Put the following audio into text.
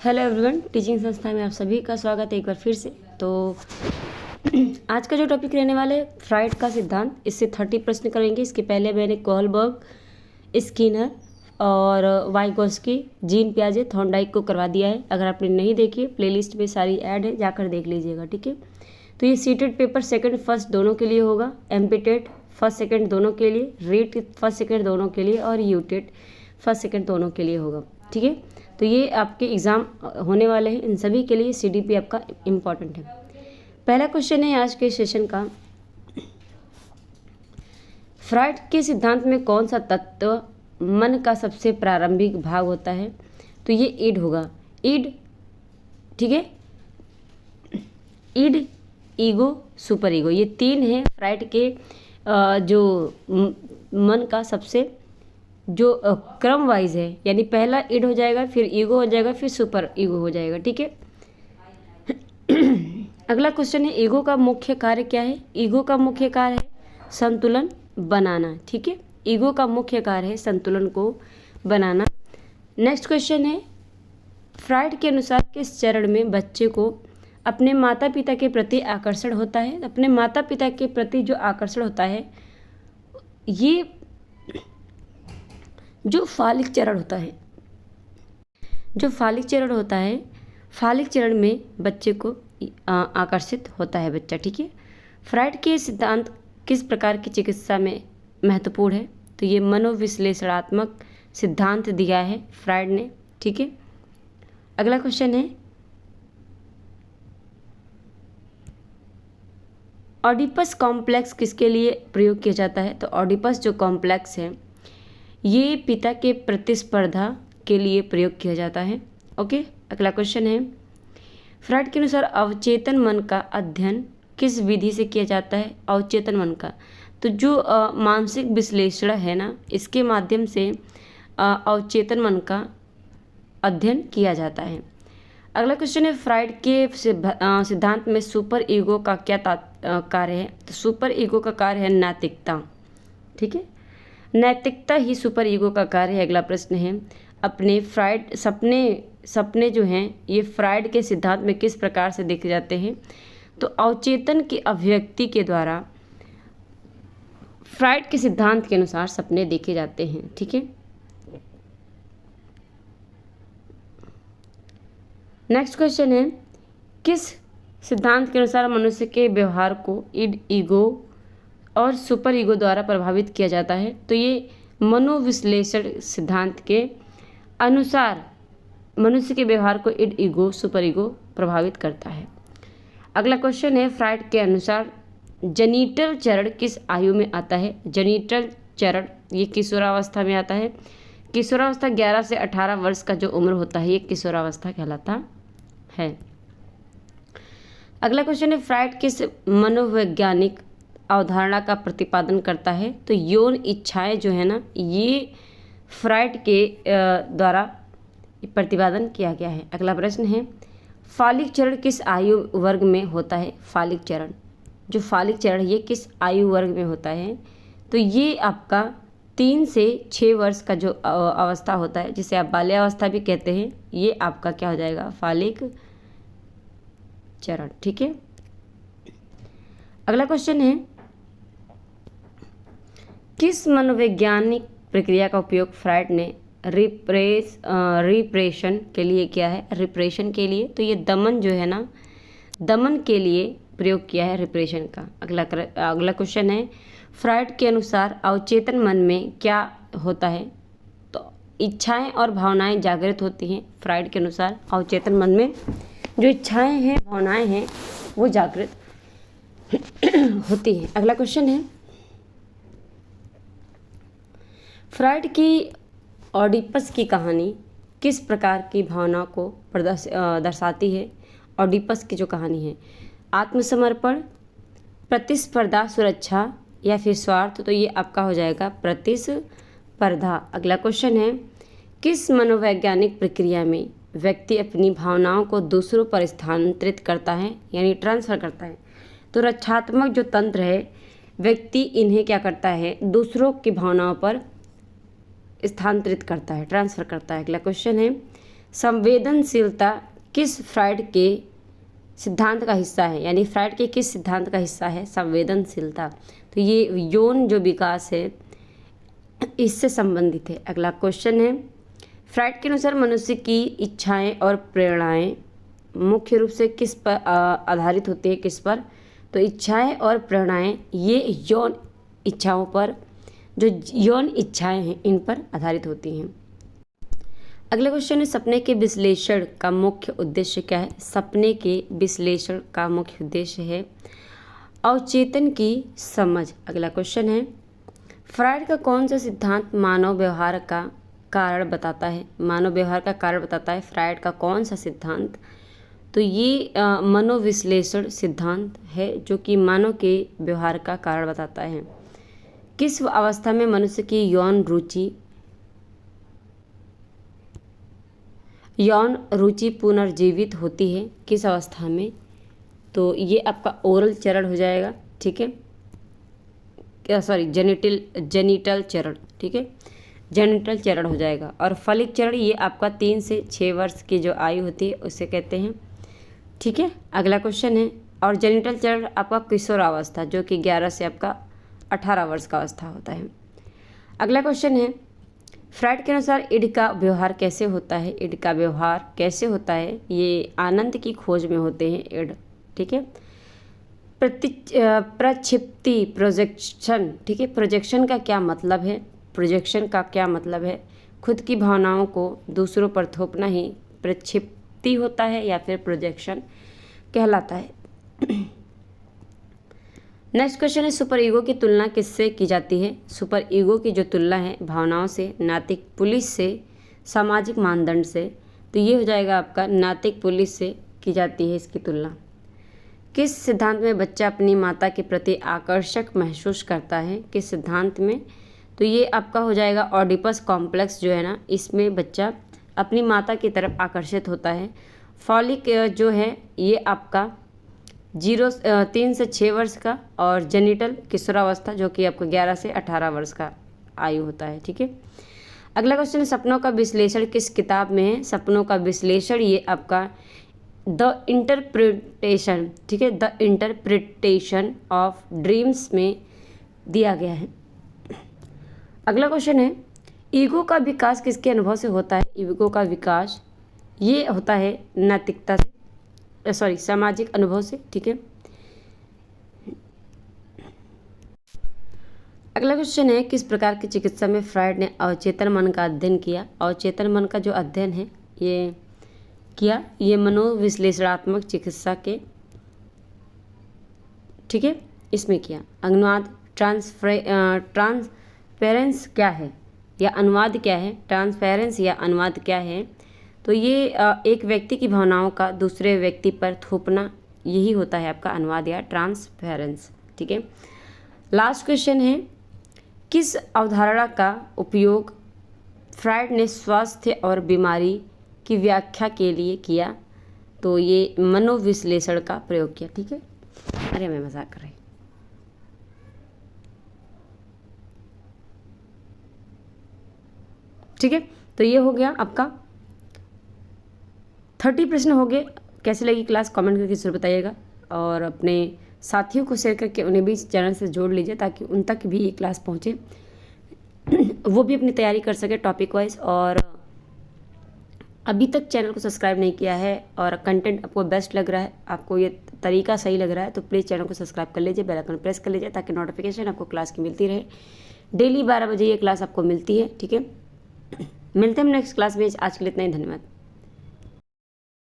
Hello everyone, teaching संस्था में आप सभी का स्वागत है एक बार फिर से। तो आज का जो टॉपिक रहने वाला है फ्राइड का सिद्धांत, इससे 30 प्रश्न करेंगे। इसके पहले मैंने कोहलबर्ग, स्किनर और वाइगोस्की, जीन पियाजे, थॉर्नडाइक को करवा दिया है। अगर आपने नहीं देखी, प्लेलिस्ट में सारी ऐड है, जाकर देख लीजिएगा, ठीक है। तो ये सीटेड पेपर सेकंड फर्स्ट दोनों के लिए होगा, एमपीटेट फर्स्ट सेकंड दोनों के लिए, रीट फर्स्ट सेकंड दोनों के लिए और यूटेट फर्स्ट सेकंड दोनों के लिए होगा, ठीक है। तो ये आपके एग्ज़ाम होने वाले हैं, इन सभी के लिए सीडीपी आपका इम्पॉर्टेंट है। पहला क्वेश्चन है आज के सेशन का, फ्राइड के सिद्धांत में कौन सा तत्व मन का सबसे प्रारंभिक भाग होता है? तो ये ईड होगा, ईड, ठीक है। ईड, ईगो, सुपर ईगो, ये तीन है फ्राइड के जो मन का सबसे जो क्रम वाइज है, यानी पहला ईड हो जाएगा, फिर ईगो हो जाएगा, फिर सुपर ईगो हो जाएगा, ठीक है। अगला क्वेश्चन है, ईगो का मुख्य कार्य क्या है? ईगो का मुख्य कार्य है संतुलन बनाना, ठीक है। ईगो का मुख्य कार्य है संतुलन को बनाना। नेक्स्ट क्वेश्चन है, फ्राइड के अनुसार किस चरण में बच्चे को अपने माता पिता के प्रति आकर्षण होता है? अपने माता पिता के प्रति जो आकर्षण होता है, ये जो फालिक चरण होता है, जो फालिक चरण होता है, फालिक चरण में बच्चे को आकर्षित होता है बच्चा, ठीक है। फ्राइड के सिद्धांत किस प्रकार की चिकित्सा में महत्वपूर्ण है? तो ये मनोविश्लेषणात्मक सिद्धांत दिया है फ्राइड ने, ठीक है। अगला क्वेश्चन है, ऑडिपस कॉम्प्लेक्स किसके लिए प्रयोग किया जाता है? तो ऑडिपस जो कॉम्प्लेक्स है, ये पिता के प्रतिस्पर्धा के लिए प्रयोग किया जाता है, ओके। अगला क्वेश्चन है, फ्राइड के अनुसार अवचेतन मन का अध्ययन किस विधि से किया जाता है? अवचेतन मन का, तो जो मानसिक विश्लेषण है ना, इसके माध्यम से अवचेतन मन का अध्ययन किया जाता है। अगला क्वेश्चन है, फ्राइड के सिद्धांत में सुपर ईगो का क्या कार्य है? तो सुपर ईगो का कार्य है नैतिकता, ठीक है। नैतिकता ही सुपर ईगो का कार्य है। अगला प्रश्न है, अपने फ्राइड सपने जो हैं, ये फ्राइड के सिद्धांत में किस प्रकार से देखे जाते हैं? तो अवचेतन की अभिव्यक्ति के द्वारा फ्राइड के सिद्धांत के अनुसार सपने देखे जाते हैं, ठीक है। नेक्स्ट क्वेश्चन है, किस सिद्धांत के अनुसार मनुष्य के व्यवहार को ईड, ईगो और सुपर ईगो द्वारा प्रभावित किया जाता है? तो ये मनोविश्लेषण सिद्धांत के अनुसार मनुष्य के व्यवहार को ईड, ईगो, सुपर ईगो प्रभावित करता है। अगला क्वेश्चन है, फ्राइड के अनुसार जेनिटल चरण किस आयु में आता है? जेनिटल चरण ये किशोरावस्था में आता है। किशोरावस्था 11 से 18 वर्ष का जो उम्र होता है, ये किशोरावस्था कहलाता है। अगला क्वेश्चन है, फ्राइड किस मनोवैज्ञानिक अवधारणा का प्रतिपादन करता है? तो यौन इच्छाएं जो है ना, ये फ्राइड के द्वारा प्रतिपादन किया गया है। अगला प्रश्न है, फालिक चरण किस आयु वर्ग में होता है? फालिक चरण, जो फालिक चरण ये किस आयु वर्ग में होता है? तो ये आपका 3 से 6 वर्ष का जो अवस्था होता है, जिसे आप बाल्यावस्था भी कहते हैं, ये आपका क्या हो जाएगा? फालिक चरण, ठीक है। अगला क्वेश्चन है, किस मनोवैज्ञानिक प्रक्रिया का उपयोग फ्राइड ने रिप्रेशन के लिए किया है? रिप्रेशन के लिए, तो ये दमन जो है ना, दमन के लिए प्रयोग किया है रिप्रेशन का। अगला क्वेश्चन है, फ्राइड के अनुसार अवचेतन मन में क्या होता है? तो इच्छाएं और भावनाएं जागृत होती हैं। फ्राइड के अनुसार अवचेतन मन में जो इच्छाएं हैं, भावनाएं हैं, वो जागृत होती हैं। अगला क्वेश्चन है, फ्राइड की ऑडिपस की कहानी किस प्रकार की भावना को दर्शाती है? ऑडिपस की जो कहानी है, आत्मसमर्पण, प्रतिस्पर्धा, सुरक्षा या फिर स्वार्थ? तो ये आपका हो जाएगा प्रतिस्पर्धा। अगला क्वेश्चन है, किस मनोवैज्ञानिक प्रक्रिया में व्यक्ति अपनी भावनाओं को दूसरों पर स्थानांतरित करता है, यानी ट्रांसफ़र करता है? तो रक्षात्मक जो तंत्र है, व्यक्ति इन्हें क्या करता है? दूसरों की भावनाओं पर स्थानांतरित करता है, ट्रांसफ़र करता है। अगला क्वेश्चन है, संवेदनशीलता किस फ्राइड के सिद्धांत का हिस्सा है, यानी फ्राइड के किस सिद्धांत का हिस्सा है संवेदनशीलता। तो ये यौन जो विकास है इससे संबंधित है। अगला क्वेश्चन है, फ्राइड के अनुसार मनुष्य की इच्छाएं और प्रेरणाएं मुख्य रूप से किस पर आधारित होती है, किस पर। तो इच्छाएं और प्रेरणाएं ये यौन इच्छाओं पर, जो यौन इच्छाएं हैं इन पर आधारित होती हैं। अगला क्वेश्चन है, सपने के विश्लेषण का मुख्य उद्देश्य क्या है। सपने के विश्लेषण का मुख्य उद्देश्य है अवचेतन की समझ। अगला क्वेश्चन है, फ्राइड का कौन सा सिद्धांत मानव व्यवहार का कारण बताता है। मानव व्यवहार का कारण बताता है फ्राइड का कौन सा सिद्धांत। तो ये मनोविश्लेषण सिद्धांत है जो कि मानव के व्यवहार का कारण बताता है। किस अवस्था में मनुष्य की यौन रुचि पुनर्जीवित होती है, किस अवस्था में। तो ये आपका ओरल चरण हो जाएगा, ठीक है, जेनिटल चरण, ठीक है, जेनिटल चरण हो जाएगा। और फलिक चरण ये आपका 3 से 6 वर्ष की जो आयु होती है उसे कहते हैं, ठीक है। अगला क्वेश्चन है, और जेनिटल चरण आपका किशोरावस्था जो कि 11 से आपका 18 वर्ष का अवस्था होता है। अगला क्वेश्चन है, फ्राइड के अनुसार ईड का व्यवहार कैसे होता है। ईड का व्यवहार कैसे होता है, ये आनंद की खोज में होते हैं ईड, ठीक है। प्रक्षिप्ति प्रोजेक्शन, ठीक है, प्रोजेक्शन का क्या मतलब है। प्रोजेक्शन का क्या मतलब है, खुद की भावनाओं को दूसरों पर थोपना ही प्रक्षिप्ति होता है या फिर प्रोजेक्शन कहलाता है। नेक्स्ट क्वेश्चन है, सुपर ईगो की तुलना किससे की जाती है। सुपर ईगो की जो तुलना है भावनाओं से, नैतिक पुलिस से, सामाजिक मानदंड से। तो ये हो जाएगा आपका नैतिक पुलिस से की जाती है इसकी तुलना। किस सिद्धांत में बच्चा अपनी माता के प्रति आकर्षक महसूस करता है, किस सिद्धांत में। तो ये आपका हो जाएगा ऑडिपस कॉम्प्लेक्स जो है ना, इसमें बच्चा अपनी माता की तरफ आकर्षित होता है। फॉलिक जो है ये आपका 3 से 6 वर्ष का, और जेनिटल किशोरावस्था जो कि आपको 11 से 18 वर्ष का आयु होता है, ठीक है। अगला क्वेश्चन है, सपनों का विश्लेषण किस किताब में है। सपनों का विश्लेषण ये आपका द इंटरप्रिटेशन, ठीक है, द इंटरप्रिटेशन ऑफ ड्रीम्स में दिया गया है। अगला क्वेश्चन है, ईगो का विकास किसके अनुभव से होता है। ईगो का विकास ये होता है नैतिकता से, सामाजिक अनुभव से, ठीक है। अगला क्वेश्चन है, किस प्रकार की चिकित्सा में फ्राइड ने अवचेतन मन का अध्ययन किया। अवचेतन मन का जो अध्ययन है ये किया, ये मनोविश्लेषणात्मक चिकित्सा के, ठीक है, इसमें किया। अनुवाद ट्रांसफेरेंस क्या है या अनुवाद क्या है। ट्रांसफेरेंस या अनुवाद क्या है, तो ये एक व्यक्ति की भावनाओं का दूसरे व्यक्ति पर थोपना, यही होता है आपका अनुवाद या ट्रांसफेरेंस, ठीक है। लास्ट क्वेश्चन है, किस अवधारणा का उपयोग फ्राइड ने स्वास्थ्य और बीमारी की व्याख्या के लिए किया। तो ये मनोविश्लेषण का प्रयोग किया, ठीक है। अरे मैं मजाक कर रही, ठीक है। तो ये हो गया आपका 30 प्रश्न हो गए। कैसे लगी क्लास कमेंट करके जरूर बताइएगा, और अपने साथियों को शेयर करके उन्हें भी इस चैनल से जोड़ लीजिए ताकि उन तक भी ये क्लास पहुँचे, वो भी अपनी तैयारी कर सके टॉपिक वाइज। और अभी तक चैनल को सब्सक्राइब नहीं किया है और कंटेंट आपको बेस्ट लग रहा है, आपको ये तरीका सही लग रहा है, तो प्लीज़ चैनल को सब्सक्राइब कर लीजिए, बेल आइकन प्रेस कर लीजिए ताकि नोटिफिकेशन आपको क्लास की मिलती रहे। डेली 12 बजे ये क्लास आपको मिलती है, ठीक है। मिलते हैं हम नेक्स्ट क्लास में। आज के लिए इतना ही, धन्यवाद।